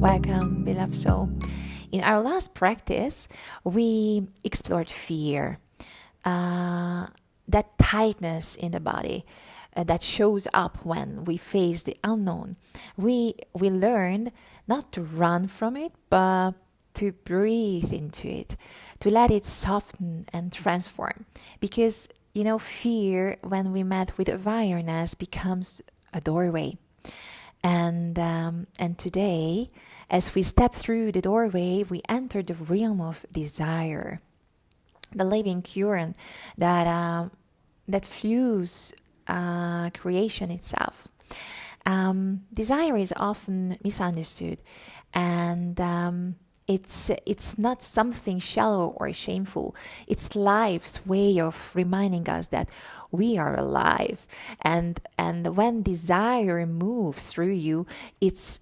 Welcome, beloved soul. In our last practice, we explored fear, that tightness in the body that shows up when we face the unknown. We learned not to run from it, but to breathe into it, to let it soften and transform. Because, fear, when we met with awareness, becomes a doorway. And today, as we step through the doorway, we enter the realm of desire, the living current that fuels creation itself. Desire is often misunderstood, and it's not something shallow or shameful. It's life's way of reminding us that we are alive, and when desire moves through you, it's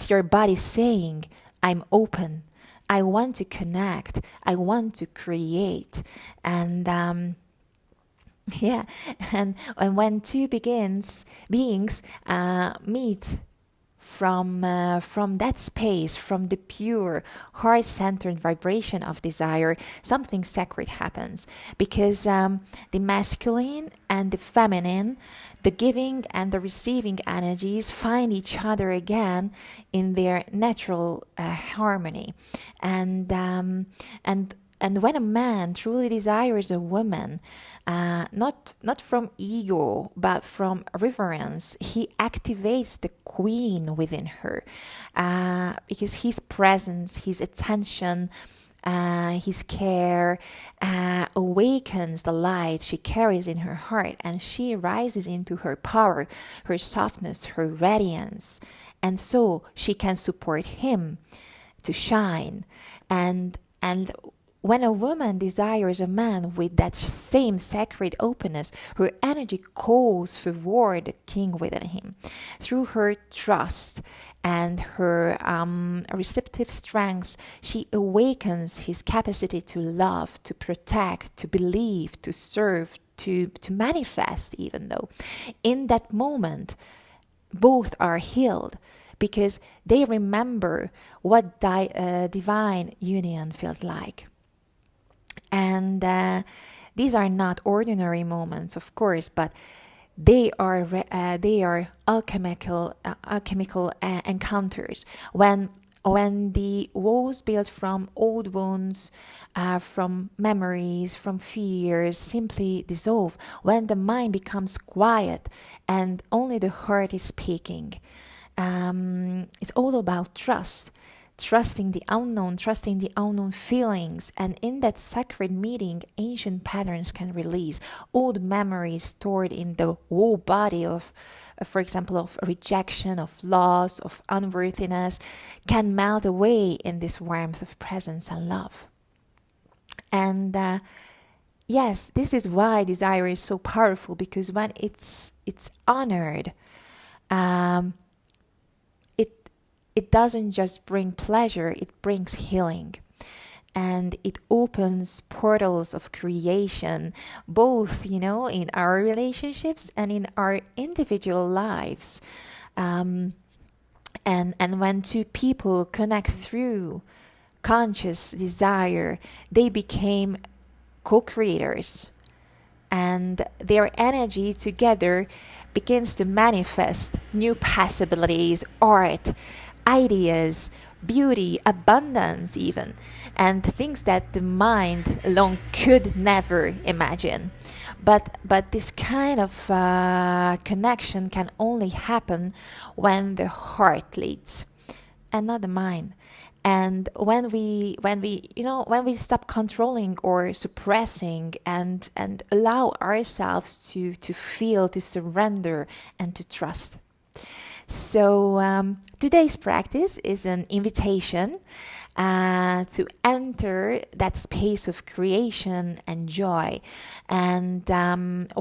your body saying, I'm open, I want to connect, I want to create. And and when two beings meet from that space, from the pure heart-centered vibration of desire, something sacred happens, because the masculine and the feminine, the giving and the receiving energies find each other again in their natural harmony. And when a man truly desires a woman, not from ego, but from reverence, he activates the queen within her, because his presence, his attention, his care awakens the light she carries in her heart, and she rises into her power, her softness, her radiance, and so she can support him to shine. And when a woman desires a man with that same sacred openness, her energy calls forward the king within him. Through her trust and her receptive strength, she awakens his capacity to love, to protect, to believe, to serve, to manifest, even though. In that moment, both are healed, because they remember what divine union feels like. And these are not ordinary moments, of course, but they are alchemical encounters when the walls built from old wounds, from memories, from fears simply dissolve, when the mind becomes quiet and only the heart is speaking. It's all about trust. Trusting the unknown feelings, and in that sacred meeting, ancient patterns can release. Old memories stored in the whole body of, for example, of rejection, of loss, of unworthiness, can melt away in this warmth of presence and love. And yes, this is why desire is so powerful, because when it's honored, it doesn't just bring pleasure, it brings healing. And it opens portals of creation, both, in our relationships and in our individual lives. And when two people connect through conscious desire, they became co-creators. And their energy together begins to manifest new possibilities, art, ideas, beauty, abundance even, and things that the mind alone could never imagine. But this kind of connection can only happen when the heart leads and not the mind. And when we stop controlling or suppressing and allow ourselves to feel, to surrender, and to trust. So today's practice is an invitation to enter that space of creation and joy. And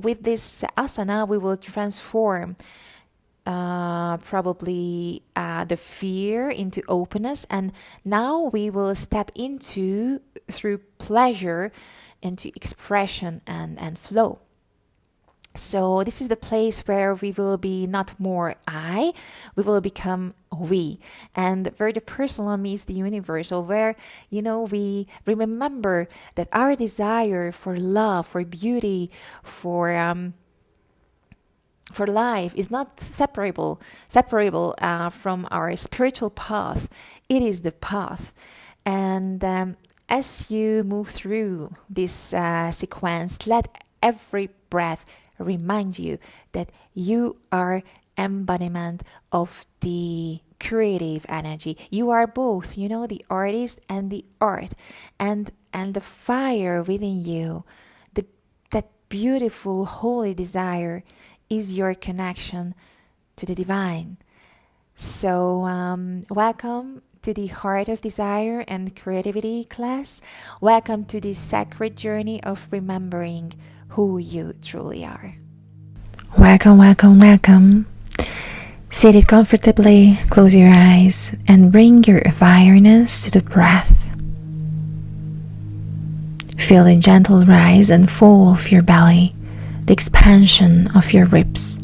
with this asana, we will transform probably the fear into openness. And now we will step through pleasure, into expression and flow. So this is the place where we will be not more I, we will become we, and where the personal meets the universal, where we remember that our desire for love, for beauty, for life is not separable from our spiritual path. It is the path. And as you move through this sequence, let every breath remind you that you are embodiment of the creative energy. You are both, the artist and the art, and the fire within you, that beautiful holy desire is your connection to the divine. So welcome to the Heart of Desire and Creativity class. Welcome to this sacred journey of remembering who you truly are. Welcome, welcome, welcome. Sit it comfortably, close your eyes, and bring your awareness to the breath. Feel the gentle rise and fall of your belly, the expansion of your ribs,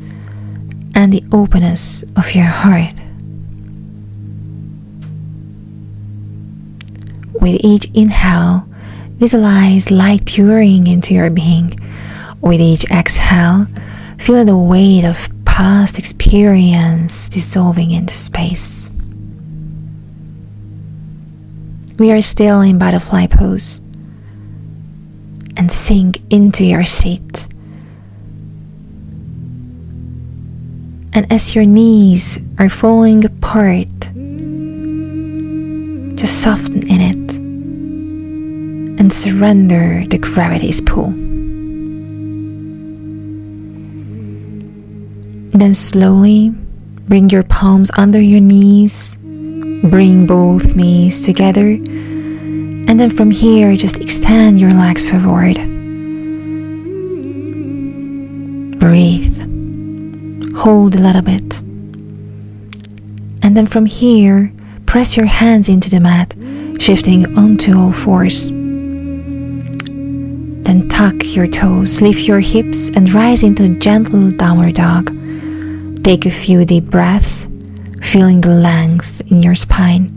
and the openness of your heart. With each inhale, visualize light pouring into your being. With each exhale, feel the weight of past experience dissolving into space. We are still in butterfly pose, and sink into your seat. And as your knees are falling apart, just soften in it and surrender the gravity's pull. Then slowly bring your palms under your knees, bring both knees together, and then from here just extend your legs forward. Breathe. Hold a little bit. And then from here, press your hands into the mat, shifting onto all fours. Then tuck your toes, lift your hips, and rise into a gentle downward dog. Take a few deep breaths, feeling the length in your spine.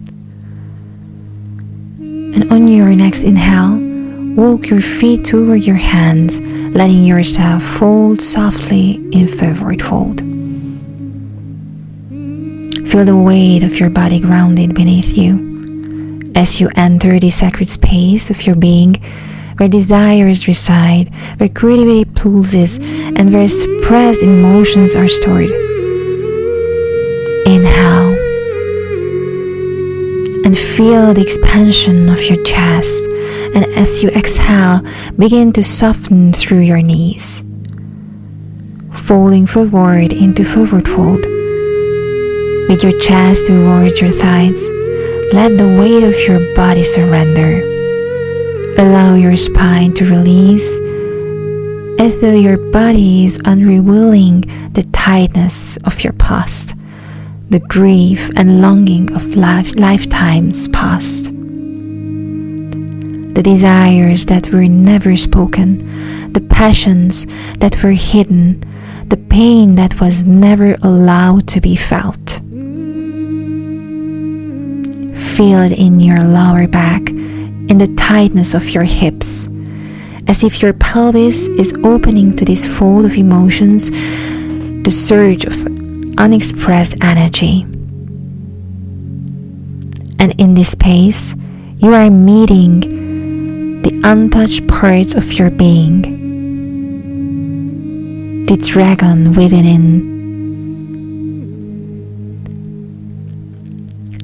And on your next inhale, walk your feet toward your hands, letting yourself fold softly in forward fold. Feel the weight of your body grounded beneath you as you enter the sacred space of your being, where desires reside, where creativity pulses, and where suppressed emotions are stored. Inhale and feel the expansion of your chest, and as you exhale, begin to soften through your knees, folding forward into forward fold. With your chest towards your thighs, let the weight of your body surrender. Allow your spine to release, as though your body is unrevealing the tightness of your past, the grief and longing of lifetimes past. The desires that were never spoken, the passions that were hidden, the pain that was never allowed to be felt. Feel it in your lower back, in the tightness of your hips, as if your pelvis is opening to this fold of emotions, the surge of unexpressed energy. And in this space, you are meeting the untouched parts of your being, the dragon within,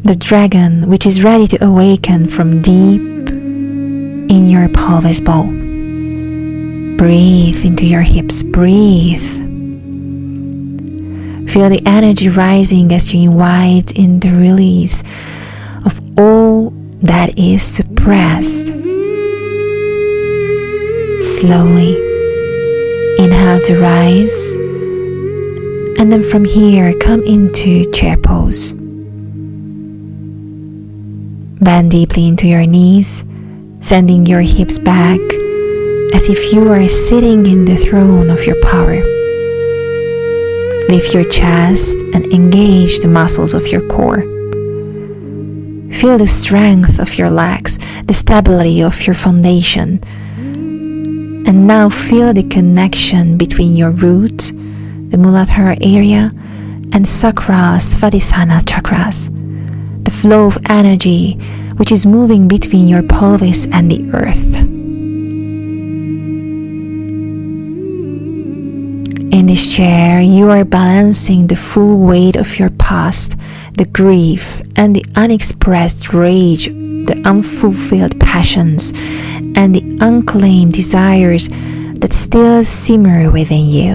the dragon which is ready to awaken from deep in your pelvis bowl. Breathe into your hips, breathe. Feel the energy rising as you invite in the release of all that is suppressed. Slowly inhale to rise, and then from here come into chair pose. Bend deeply into your knees, sending your hips back as if you are sitting in the throne of your power. Lift your chest and engage the muscles of your core. Feel the strength of your legs, the stability of your foundation. And now feel the connection between your root, the Muladhara area, and Sacral Svadhisthana chakras. The flow of energy which is moving between your pelvis and the earth. In this chair, you are balancing the full weight of your past, the grief and the unexpressed rage, the unfulfilled passions, and the unclaimed desires that still simmer within you.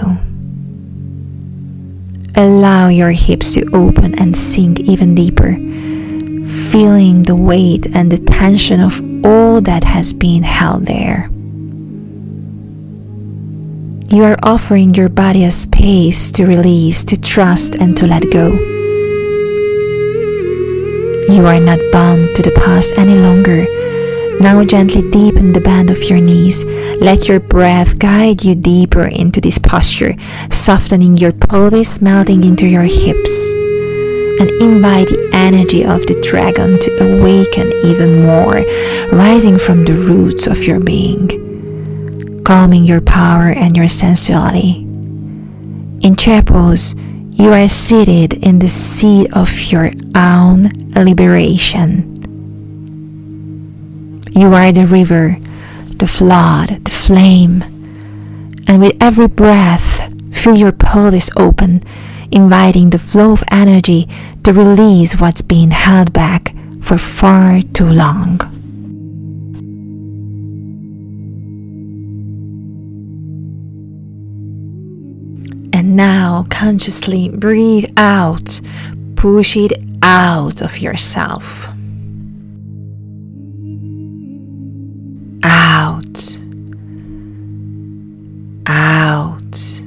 Allow your hips to open and sink even deeper, feeling the weight and the tension of all that has been held there. You are offering your body a space to release, to trust, and to let go. You are not bound to the past any longer. Now gently deepen the bend of your knees. Let your breath guide you deeper into this posture, softening your pelvis, melting into your hips. And invite the energy of the dragon to awaken even more, rising from the roots of your being, calming your power and your sensuality. In chair pose, you are seated in the seat of your own liberation. You are the river, the flood, the flame, and with every breath, feel your pelvis open, inviting the flow of energy to release what's been held back for far too long. And now consciously breathe out, push it out of yourself. Out. Out.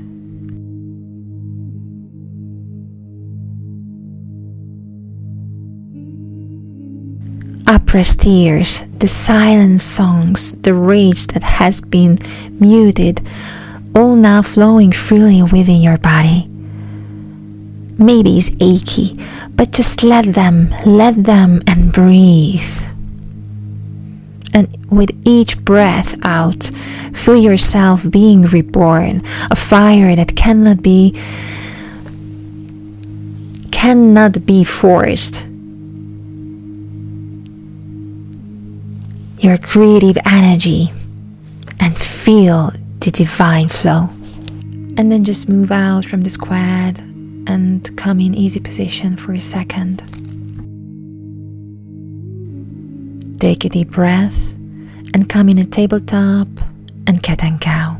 Oppressed tears, the silent songs, the rage that has been muted, all now flowing freely within your body. Maybe it's achy, but just let them and breathe. And with each breath out, feel yourself being reborn, a fire that cannot be forced. Your creative energy, and feel the divine flow. And then just move out from the squat and come in easy position for a second. Take a deep breath and come in a tabletop and cat and cow.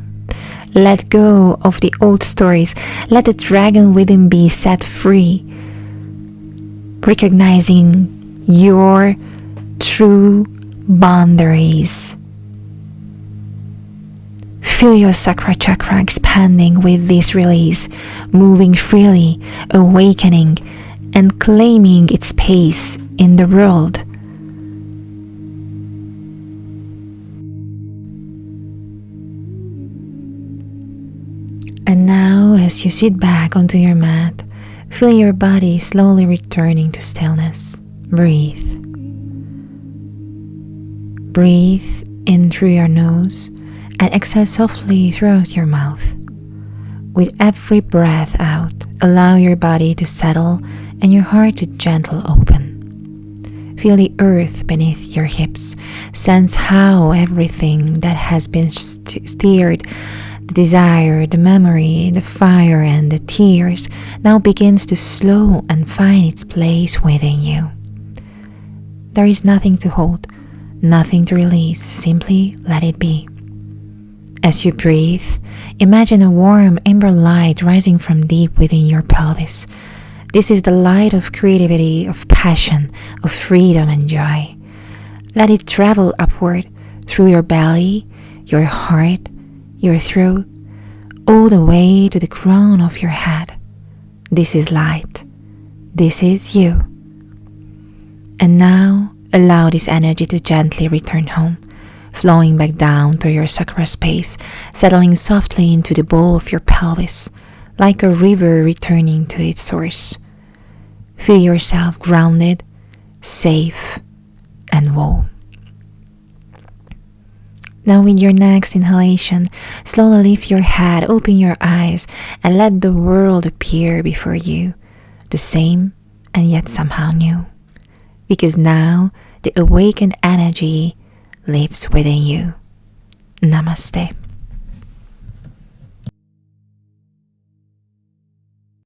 Let go of the old stories. Let the dragon within be set free. Recognizing your true boundaries. Feel your Sacral Chakra expanding with this release, moving freely, awakening, and claiming its space in the world. And now, as you sit back onto your mat, feel your body slowly returning to stillness. Breathe. Breathe in through your nose and exhale softly throughout your mouth. With every breath out, allow your body to settle and your heart to gently open. Feel the earth beneath your hips. Sense how everything that has been stirred, the desire, the memory, the fire, and the tears, now begins to slow and find its place within you. There is nothing to hold, nothing to release, simply let it be. As you breathe, imagine a warm amber light rising from deep within your pelvis. This is the light of creativity, of passion, of freedom and joy. Let it travel upward through your belly, your heart, your throat, all the way to the crown of your head. This is light. This is you. And now, allow this energy to gently return home, flowing back down to your sacral space, settling softly into the bowl of your pelvis. like a river returning to its source. Feel yourself grounded, safe, and whole. Now with your next inhalation, slowly lift your head, open your eyes, and let the world appear before you, the same and yet somehow new. Because now the awakened energy lives within you. Namaste.